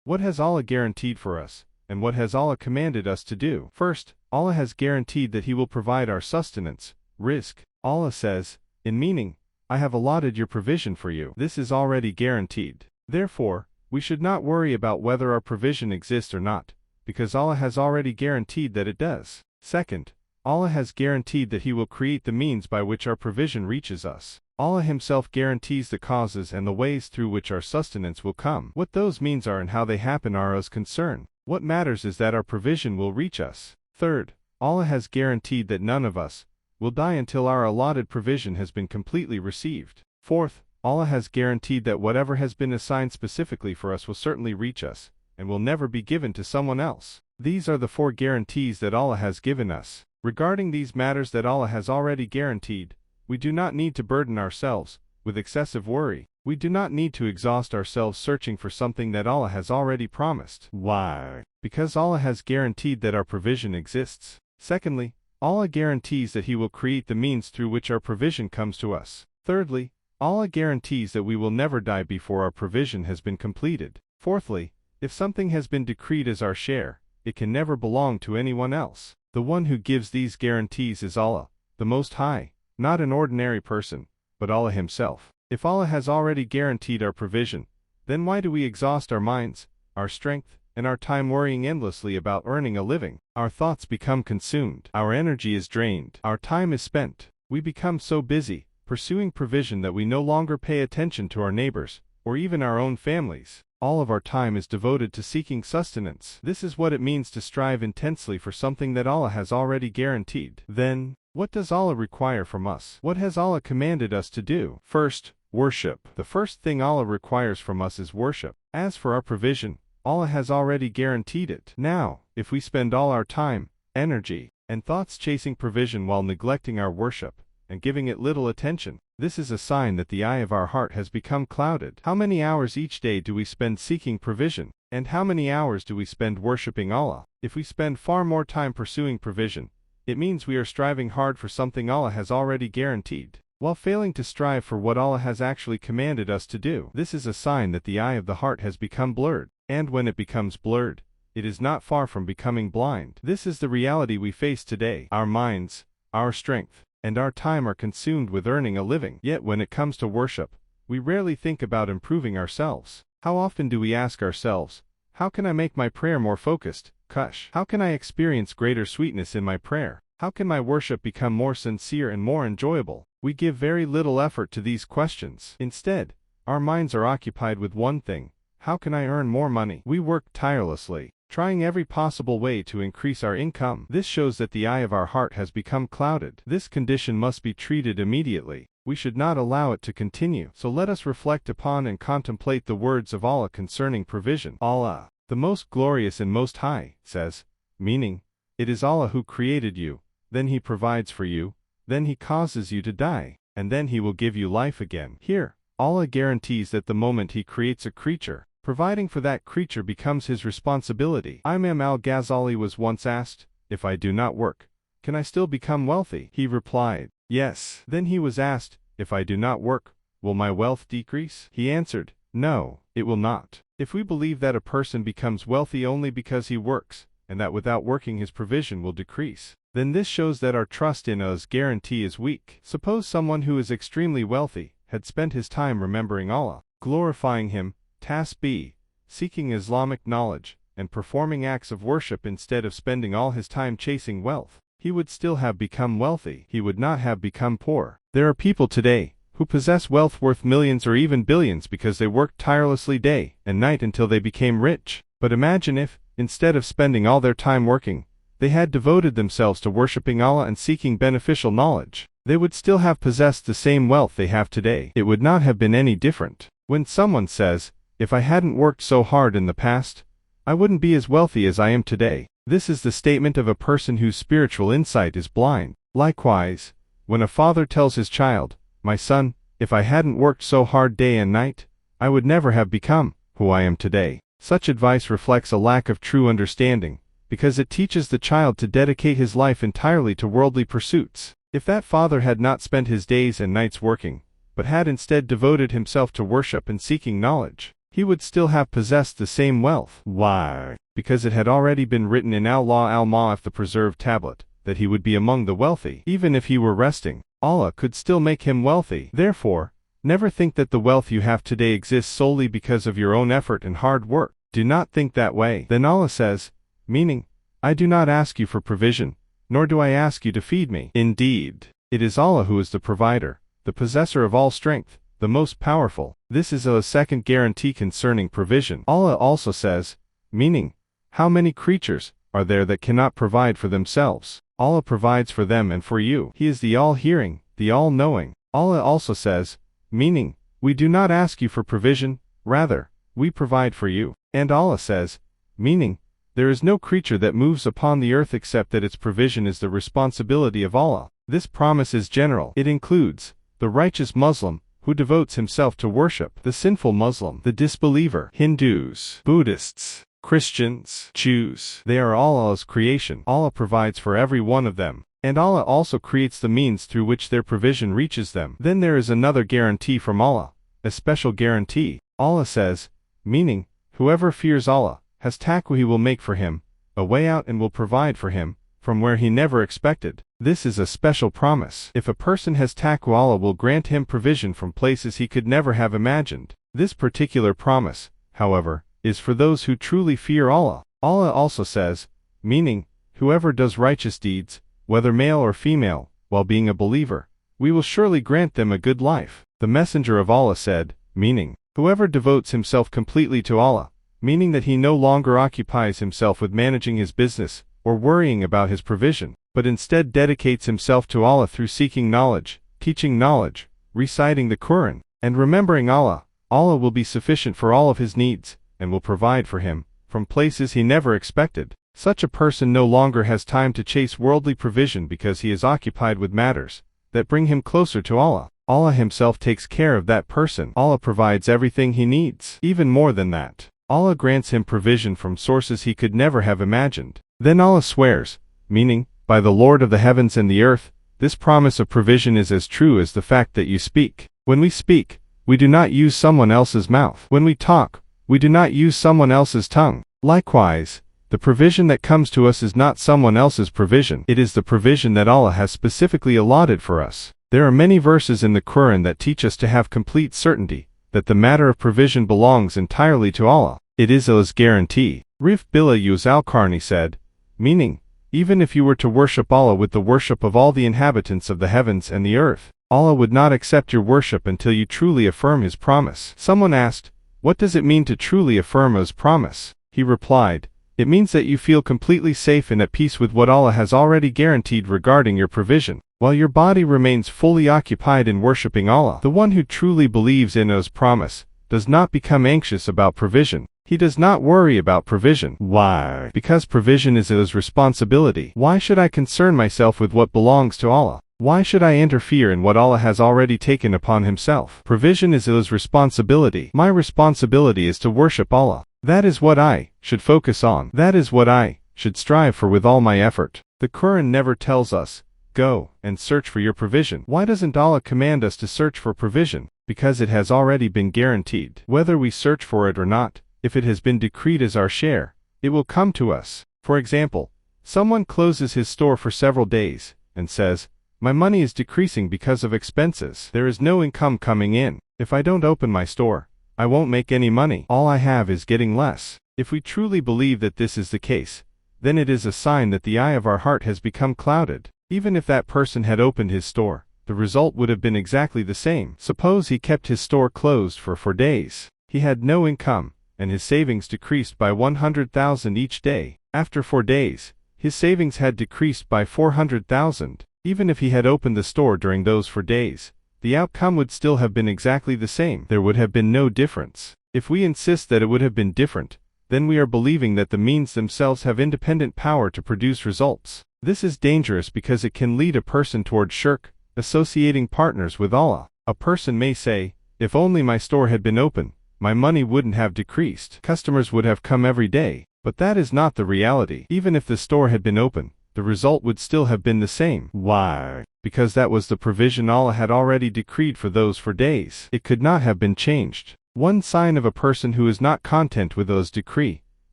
What has Allah guaranteed for us, and what has Allah commanded us to do? First, Allah has guaranteed that He will provide our sustenance, rizq. Allah says, in meaning, I have allotted your provision for you. This is already guaranteed. Therefore, we should not worry about whether our provision exists or not, because Allah has already guaranteed that it does. Second, Allah has guaranteed that He will create the means by which our provision reaches us. Allah Himself guarantees the causes and the ways through which our sustenance will come. What those means are and how they happen are Allah's concern. What matters is that our provision will reach us. Third, Allah has guaranteed that none of us will die until our allotted provision has been completely received. Fourth, Allah has guaranteed that whatever has been assigned specifically for us will certainly reach us, and will never be given to someone else. These are the 4 guarantees that Allah has given us. Regarding these matters that Allah has already guaranteed, we do not need to burden ourselves with excessive worry. We do not need to exhaust ourselves searching for something that Allah has already promised. Why? Because Allah has guaranteed that our provision exists. Secondly, Allah guarantees that He will create the means through which our provision comes to us. Thirdly, Allah guarantees that we will never die before our provision has been completed. Fourthly, if something has been decreed as our share, it can never belong to anyone else. The one who gives these guarantees is Allah, the Most High, not an ordinary person, but Allah Himself. If Allah has already guaranteed our provision, then why do we exhaust our minds, our strength, and our time worrying endlessly about earning a living? Our thoughts become consumed. Our energy is drained. Our time is spent. We become so busy pursuing provision that we no longer pay attention to our neighbors, or even our own families. All of our time is devoted to seeking sustenance. This is what it means to strive intensely for something that Allah has already guaranteed. Then, what does Allah require from us? What has Allah commanded us to do? First, worship. The first thing Allah requires from us is worship. As for our provision, Allah has already guaranteed it. Now, if we spend all our time, energy, and thoughts chasing provision while neglecting our worship, and giving it little attention, this is a sign that the eye of our heart has become clouded. How many hours each day do we spend seeking provision? And how many hours do we spend worshipping Allah? If we spend far more time pursuing provision, it means we are striving hard for something Allah has already guaranteed, while failing to strive for what Allah has actually commanded us to do. This is a sign that the eye of the heart has become blurred, and when it becomes blurred, it is not far from becoming blind. This is the reality we face today. Our minds, our strength, and our time are consumed with earning a living. Yet when it comes to worship, we rarely think about improving ourselves. How often do we ask ourselves, how can I make my prayer more focused? Kush. How can I experience greater sweetness in my prayer? How can my worship become more sincere and more enjoyable? We give very little effort to these questions. Instead, our minds are occupied with one thing: how can I earn more money? We work tirelessly, trying every possible way to increase our income. This shows that the eye of our heart has become clouded. This condition must be treated immediately. We should not allow it to continue. So let us reflect upon and contemplate the words of Allah concerning provision. Allah, the Most Glorious and Most High, says, meaning, it is Allah who created you, then He provides for you, then He causes you to die, and then He will give you life again. Here, Allah guarantees that the moment He creates a creature, providing for that creature becomes His responsibility. Imam al-Ghazali was once asked, if I do not work, can I still become wealthy? He replied, yes. Then he was asked, if I do not work, will my wealth decrease? He answered, no, it will not. If we believe that a person becomes wealthy only because he works, and that without working his provision will decrease, then this shows that our trust in Allah's guarantee is weak. Suppose someone who is extremely wealthy had spent his time remembering Allah, glorifying Him, tasbih, seeking Islamic knowledge, and performing acts of worship instead of spending all his time chasing wealth. He would still have become wealthy. He would not have become poor. There are people today who possess wealth worth millions or even billions because they worked tirelessly day and night until they became rich. But imagine if, instead of spending all their time working, they had devoted themselves to worshipping Allah and seeking beneficial knowledge. They would still have possessed the same wealth they have today. It would not have been any different. When someone says, if I hadn't worked so hard in the past, I wouldn't be as wealthy as I am today, this is the statement of a person whose spiritual insight is blind. Likewise, when a father tells his child, my son, if I hadn't worked so hard day and night, I would never have become who I am today. Such advice reflects a lack of true understanding, because it teaches the child to dedicate his life entirely to worldly pursuits. If that father had not spent his days and nights working, but had instead devoted himself to worship and seeking knowledge, he would still have possessed the same wealth. Why? Because it had already been written in Allah al-Ma'af, the preserved tablet, that he would be among the wealthy. Even if he were resting, Allah could still make him wealthy. Therefore, never think that the wealth you have today exists solely because of your own effort and hard work. Do not think that way. Then Allah says, meaning, I do not ask you for provision, nor do I ask you to feed me. Indeed, it is Allah who is the provider, the possessor of all strength, the most powerful. This is Allah's second guarantee concerning provision. Allah also says, meaning, how many creatures are there that cannot provide for themselves? Allah provides for them and for you. He is the all-hearing, the all-knowing. Allah also says, meaning, we do not ask you for provision, rather, we provide for you. And Allah says, meaning, there is no creature that moves upon the earth except that its provision is the responsibility of Allah. This promise is general. It includes the righteous Muslim, who devotes himself to worship, the sinful Muslim, the disbeliever, Hindus, Buddhists, Christians, Jews. They are all Allah's creation. Allah provides for every one of them, and Allah also creates the means through which their provision reaches them. Then there is another guarantee from Allah, a special guarantee. Allah says, meaning, whoever fears Allah, has taqwa, he will make for him a way out and will provide for him from where he never expected. This is a special promise. If a person has taqwa, Allah will grant him provision from places he could never have imagined. This particular promise, however, is for those who truly fear Allah. Allah also says, meaning, whoever does righteous deeds, whether male or female, while being a believer, we will surely grant them a good life. The Messenger of Allah said, meaning, whoever devotes himself completely to Allah, meaning that he no longer occupies himself with managing his business or worrying about his provision, but instead dedicates himself to Allah through seeking knowledge, teaching knowledge, reciting the Quran, and remembering Allah, Allah will be sufficient for all of his needs, and will provide for him from places he never expected. Such a person no longer has time to chase worldly provision because he is occupied with matters that bring him closer to Allah. Allah himself takes care of that person. Allah provides everything he needs. Even more than that, Allah grants him provision from sources he could never have imagined. Then Allah swears, meaning, by the Lord of the heavens and the earth, this promise of provision is as true as the fact that you speak. When we speak, we do not use someone else's mouth. When we talk, we do not use someone else's tongue. Likewise, the provision that comes to us is not someone else's provision. It is the provision that Allah has specifically allotted for us. There are many verses in the Quran that teach us to have complete certainty that the matter of provision belongs entirely to Allah. It is Allah's guarantee. Rif Billah Yus al-Qarni said, meaning, even if you were to worship Allah with the worship of all the inhabitants of the heavens and the earth, Allah would not accept your worship until you truly affirm His promise. Someone asked, what does it mean to truly affirm Allah's promise? He replied, it means that you feel completely safe and at peace with what Allah has already guaranteed regarding your provision, while your body remains fully occupied in worshipping Allah. The one who truly believes in Allah's promise does not become anxious about provision. He does not worry about provision. Why? Because provision is Allah's responsibility. Why should I concern myself with what belongs to Allah? Why should I interfere in what Allah has already taken upon Himself? Provision is Allah's responsibility. My responsibility is to worship Allah. That is what I should focus on. That is what I should strive for with all my effort. The Quran never tells us, go and search for your provision. Why doesn't Allah command us to search for provision? Because it has already been guaranteed. Whether we search for it or not, if it has been decreed as our share, it will come to us. For example, someone closes his store for several days and says, my money is decreasing because of expenses. There is no income coming in. If I don't open my store, I won't make any money. All I have is getting less. If we truly believe that this is the case, then it is a sign that the eye of our heart has become clouded. Even if that person had opened his store, the result would have been exactly the same. Suppose he kept his store closed for 4 days. He had no income, and his savings decreased by 100,000 each day. After 4 days, his savings had decreased by 400,000. Even if he had opened the store during those 4 days, the outcome would still have been exactly the same. There would have been no difference. If we insist that it would have been different, then we are believing that the means themselves have independent power to produce results. This is dangerous because it can lead a person toward shirk, associating partners with Allah. A person may say, if only my store had been open, my money wouldn't have decreased. Customers would have come every day. But that is not the reality. Even if the store had been open, the result would still have been the same. Why? Because that was the provision Allah had already decreed for those 4 days. It could not have been changed. One sign of a person who is not content with Allah's decree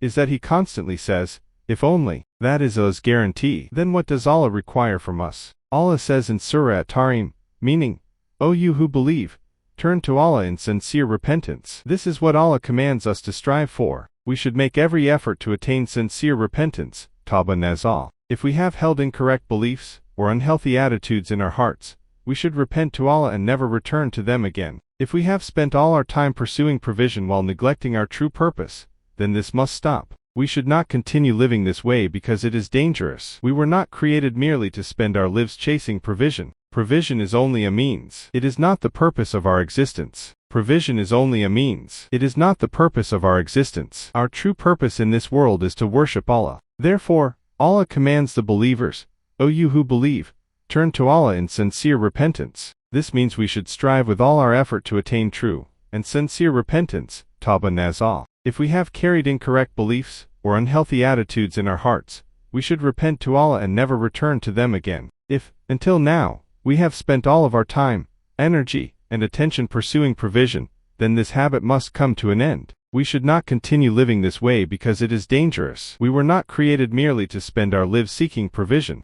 is that he constantly says, if only. That is Allah's guarantee. Then what does Allah require from us? Allah says in Surah At-Tarim, meaning, O you who believe, turn to Allah in sincere repentance. This is what Allah commands us to strive for. We should make every effort to attain sincere repentance, Tawbah Nazal. If we have held incorrect beliefs or unhealthy attitudes in our hearts, we should repent to Allah and never return to them again. If we have spent all our time pursuing provision while neglecting our true purpose, then this must stop. We should not continue living this way because it is dangerous. We were not created merely to spend our lives chasing provision. Provision is only a means. It is not the purpose of our existence. Provision is only a means. It is not the purpose of our existence. Our true purpose in this world is to worship Allah. Therefore, Allah commands the believers, O you who believe, turn to Allah in sincere repentance. This means we should strive with all our effort to attain true and sincere repentance, Tawbah Nazal. If we have carried incorrect beliefs or unhealthy attitudes in our hearts, we should repent to Allah and never return to them again. If, until now, we have spent all of our time, energy, and attention pursuing provision, then this habit must come to an end. We should not continue living this way because it is dangerous. We were not created merely to spend our lives seeking provision.